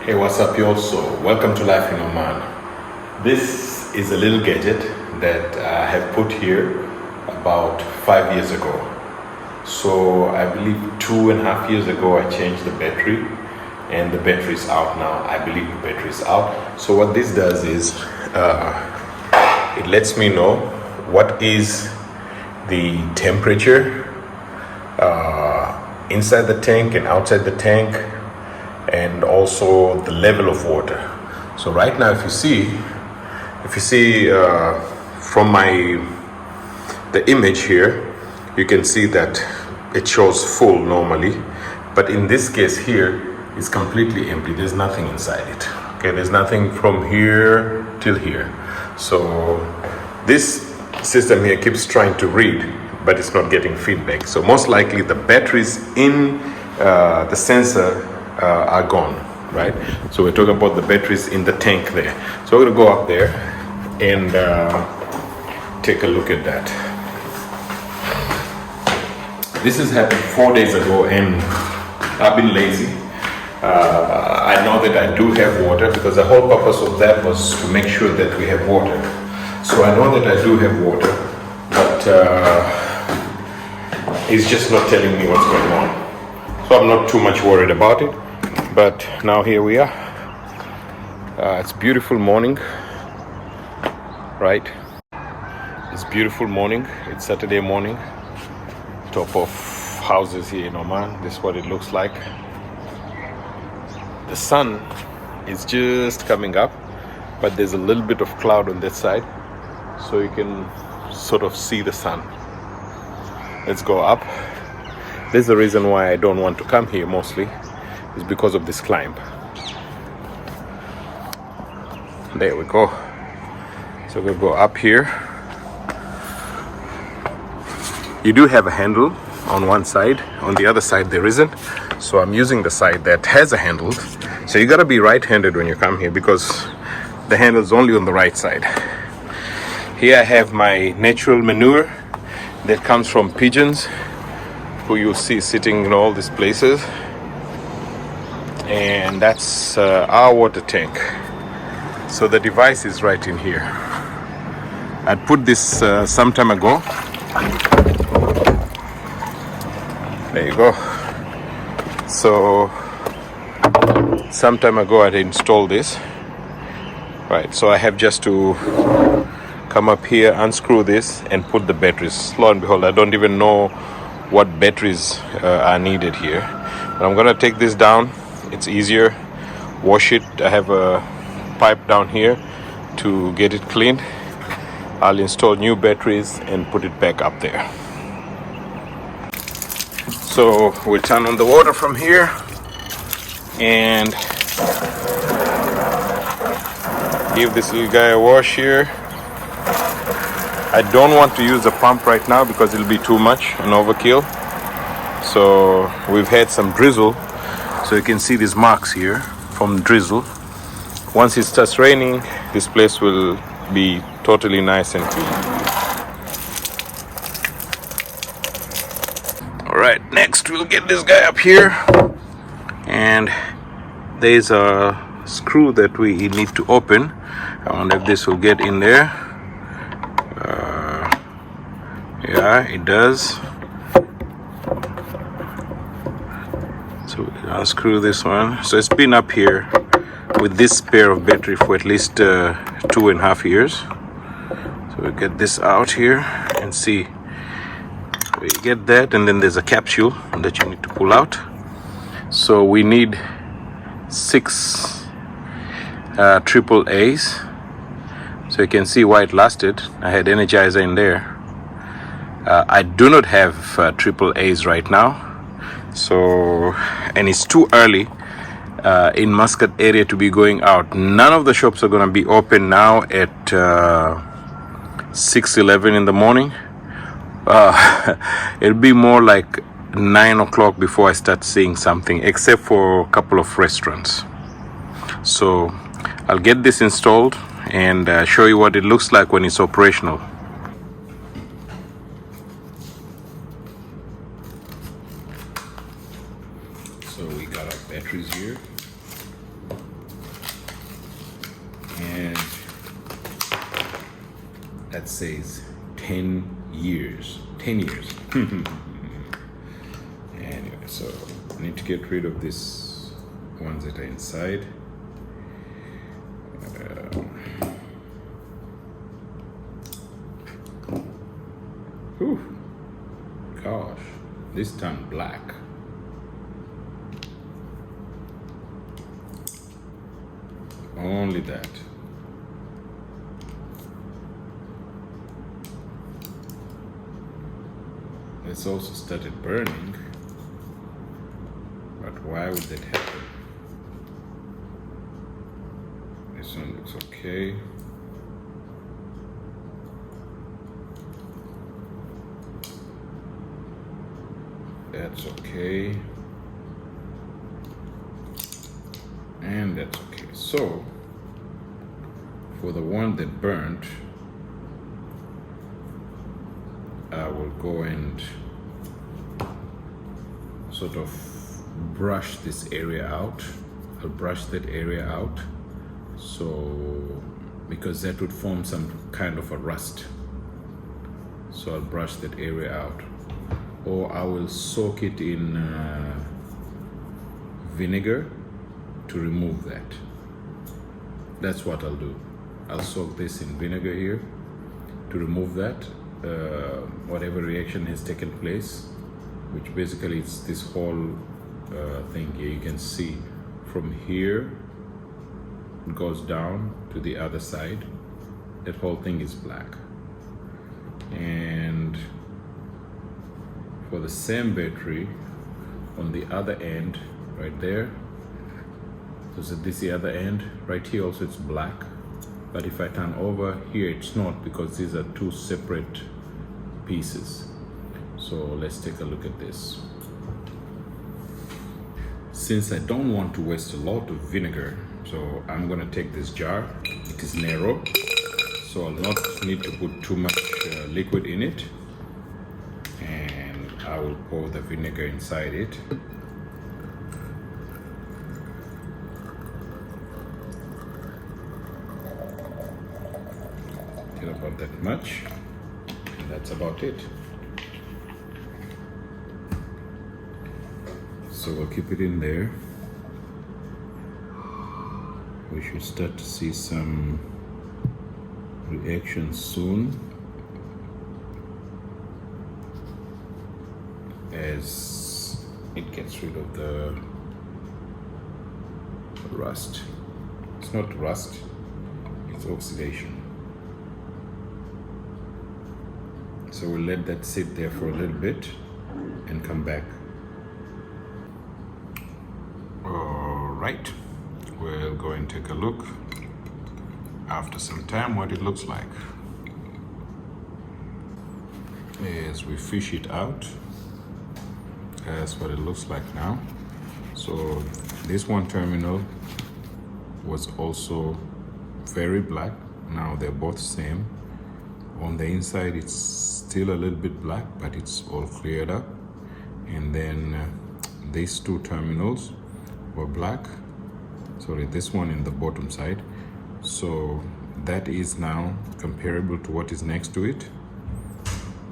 Hey, what's up, y'all? So, welcome to Life in Oman. This is a little gadget that I have put here about 5 years ago. So, I believe 2.5 years ago, I changed the battery, and the battery is out now. I believe the battery is out. So, what this does is it lets me know what is the temperature inside the tank and outside the tank, and also the level of water. So right now, if you see from the image here, you can see that it shows full normally, but in this case here, it's completely empty. There's nothing inside it. Okay, there's nothing from here till here. So this system here keeps trying to read, but it's not getting feedback. So most likely the batteries in the sensor are gone, right? So we're talking about the batteries in the tank there. So we're gonna go up there and take a look at that. This has happened 4 days ago, and I've been lazy. I know that I do have water, because the whole purpose of that was to make sure that we have water. So I know that I do have water, but it's just not telling me what's going on. So I'm not too much worried about it. But now here we are. It's beautiful morning, right? It's beautiful morning. It's Saturday morning. Top of houses here in Oman. This is what it looks like. The sun is just coming up, but there's a little bit of cloud on that side, so you can sort of see the sun. Let's go up. There's the reason why I don't want to come here mostly. Is because of this climb. There we go. So we'll go up here. You do have a handle on one side, on the other side there isn't. So I'm using the side that has a handle. So you gotta be right-handed when you come here, because the handle is only on the right side. Here I have my natural manure that comes from pigeons, who you see sitting in all these places. And that's our water tank. So the device is right in here. I put this some time ago. There you go. So some time ago I installed this. Right, so I have just to come up here, unscrew this, and put the batteries. Lo and behold, I don't even know what batteries are needed here. But I'm gonna take this down. It's easier. Wash it. I have a pipe down here to get it cleaned. I'll install new batteries and put it back up there. So we'll turn on the water from here and give this little guy a wash here. I don't want to use the pump right now because it'll be too much, an overkill. So we've had some drizzle. So you can see these marks here from drizzle. Once it starts raining, this place will be totally nice and clean. All right, next we'll get this guy up here. And there's a screw that we need to open. I wonder if this will get in there. Yeah, it does. So unscrew this one. So it's been up here with this pair of battery for at least 2.5 years. So we get this out here and see. We get that, and then there's a capsule that you need to pull out. So we need 6 triple A's. So you can see why it lasted. I had Energizer in there. I do not have triple A's right now. So, and it's too early in Muscat area to be going out. None of the shops are going to be open now at 6:11 in the morning. It'll be more like 9 o'clock before I start seeing something, except for a couple of restaurants. So I'll get this installed and show you what it looks like when it's operational. So we got our batteries here. and that says 10 years. 10 years. Anyway, so I need to get rid of these ones that are inside. Whew. Gosh, this turned black. Only that. It's also started burning. But why would that happen? This one looks okay. That's okay. And that's okay. So, for the one that burnt, I will go and sort of brush this area out. I'll brush that area out. So, because that would form some kind of a rust. So I'll brush that area out. Or I will soak it in vinegar to remove that. That's what I'll do. I'll soak this in vinegar here to remove that, whatever reaction has taken place, which basically it's this whole thing here. You can see from here, it goes down to the other side. That whole thing is black. And for the same battery, on the other end, right there, so this is the other end, right here also it's black. But if I turn over here, it's not, because these are two separate pieces. So let's take a look at this. Since I don't want to waste a lot of vinegar, so I'm gonna take this jar. It is narrow, so I'll not need to put too much liquid in it. And I will pour the vinegar inside it. Till about that much, and that's about it. So we'll keep it in there. We should start to see some reaction soon as it gets rid of the rust. It's not rust, it's oxidation. So we'll let that sit there for a little bit and come back. All right, we'll go and take a look after some time what it looks like. As we fish it out, that's what it looks like now. So this one terminal was also very black. Now they're both same. On the inside it's still a little bit black, but it's all cleared up. And then these two terminals were black. Sorry, this one in the bottom side. So that is now comparable to what is next to it.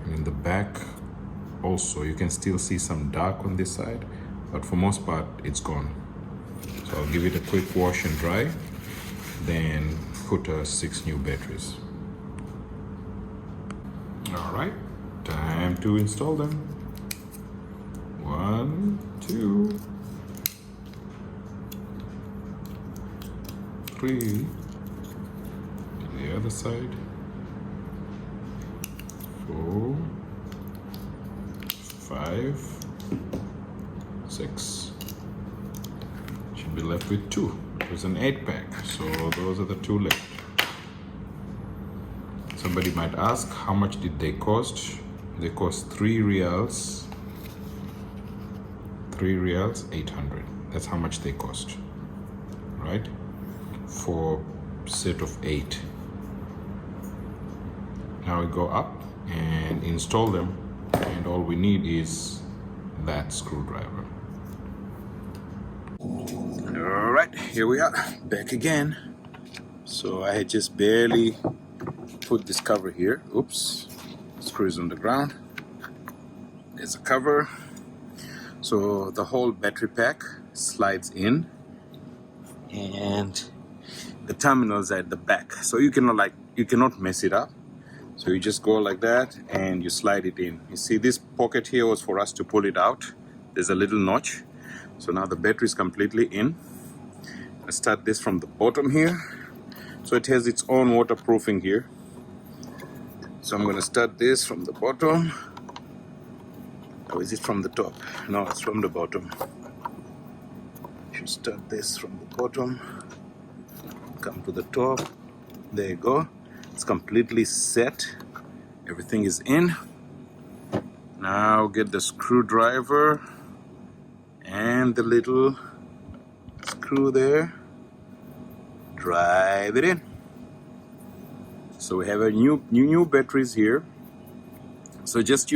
And in the back also you can still see some dark on this side, but for most part it's gone. So I'll give it a quick wash and dry, then put 6 new batteries. All right, time to install them. 1, 2, 3. To the other side. 4, 5, 6. Should be left with 2. It was an 8-pack, so those are the 2 left. Somebody might ask, how much did they cost? They cost 3 reals. 3 reals, 800. That's how much they cost, right? For set of 8. Now we go up and install them, and all we need is that screwdriver. All right, here we are, back again. So I had just barely put this cover here. Oops, screw is on the ground. There's a cover. So the whole battery pack slides in, and the terminals are at the back. So you cannot mess it up. So you just go like that and you slide it in. You see this pocket here was for us to pull it out. There's a little notch. So now the battery is completely in. I start this from the bottom here. So it has its own waterproofing here. So I'm going to start this from the bottom. Or is it from the top? No, it's from the bottom. Should start this from the bottom. Come to the top. There you go. It's completely set. Everything is in. Now get the screwdriver and the little screw there. Drive it in. So we have a new batteries here. So just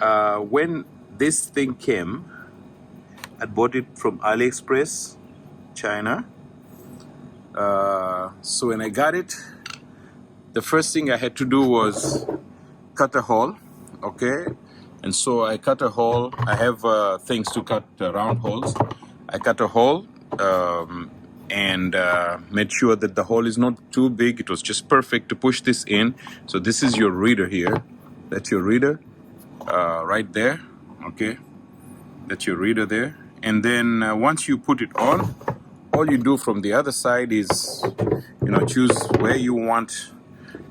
when this thing came, I bought it from AliExpress, China. So when I got it, the first thing I had to do was cut a hole, okay? And so I cut a hole. I have things to cut round holes. I cut a hole and made sure that the hole is not too big. It was just perfect to push this in. So this is your reader here. That's your reader right there, okay? That's your reader there. And then once you put it on, all you do from the other side is, choose where you want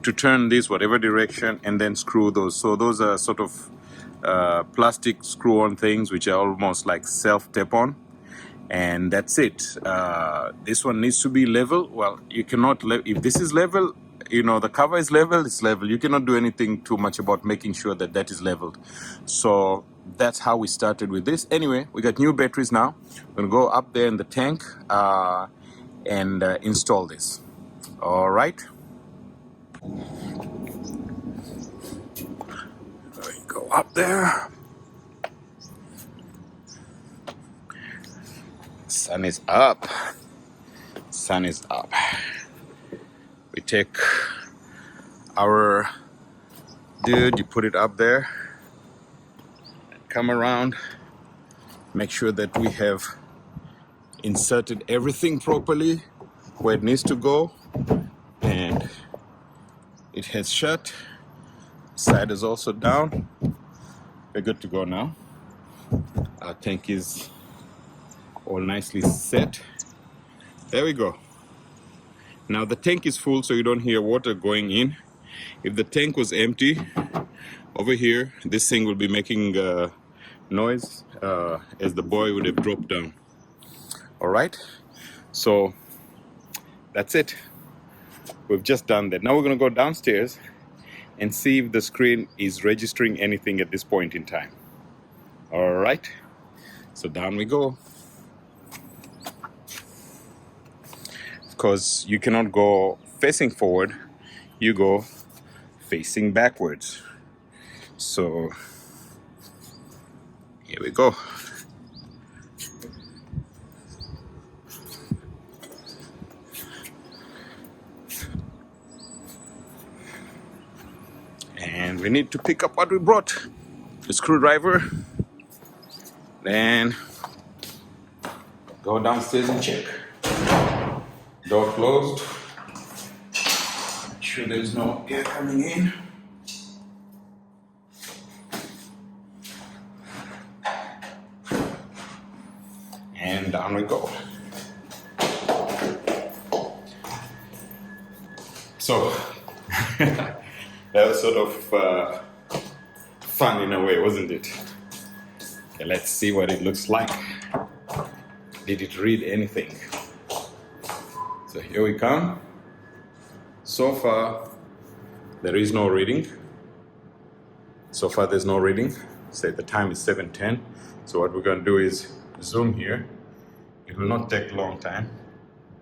to turn this, whatever direction, and then screw those. So those are sort of plastic screw-on things, which are almost like self-tap-on. And that's it. This one needs to be level. Well, you cannot, if this is level, the cover is level, it's level. You cannot do anything too much about making sure that that is leveled. So that's how we started with this. Anyway, we got new batteries now. We're gonna go up there in the tank and install this. All right. Go up there. Sun is up. Sun is up. We take our dude, you put it up there, come around, make sure that we have inserted everything properly where it needs to go, and it has shut. Side is also down. We're good to go now. Our tank is all nicely set. There we go. Now the tank is full, so you don't hear water going in. If the tank was empty, over here, this thing will be making noise as the boy would have dropped down. All right, so that's it. We've just done that. Now we're gonna go downstairs and see if the screen is registering anything at this point in time. All right, so down we go. Because you cannot go facing forward, you go facing backwards. So here we go. And we need to pick up what we brought. The screwdriver. Then go downstairs and check. Door closed. Make sure there's no air coming in. And down we go. So that was sort of fun in a way, wasn't it? Okay, let's see what it looks like. Did it read anything? So here we come. So far, there is no reading. So far, there's no reading. Say the time is 7:10. So what we're going to do is zoom here. It will not take a long time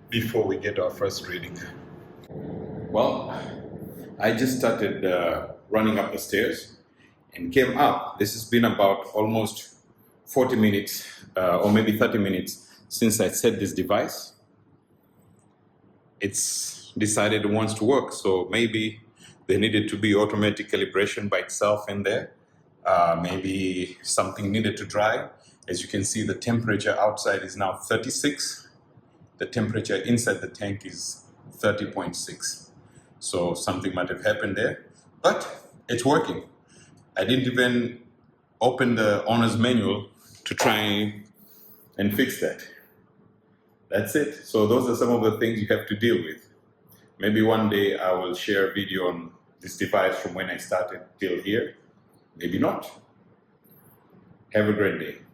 before we get our first reading. Well, I just started running up the stairs and came up. This has been about almost 40 minutes or maybe 30 minutes since I set this device. it's decided it wants to work. So maybe there needed to be automatic calibration by itself in there. Maybe something needed to dry. As you can see, the temperature outside is now 36. The temperature inside the tank is 30.6. So something might have happened there, but it's working. I didn't even open the owner's manual to try and fix that. That's it. So those are some of the things you have to deal with. Maybe one day I will share a video on this device from when I started till here. Maybe not. Have a great day.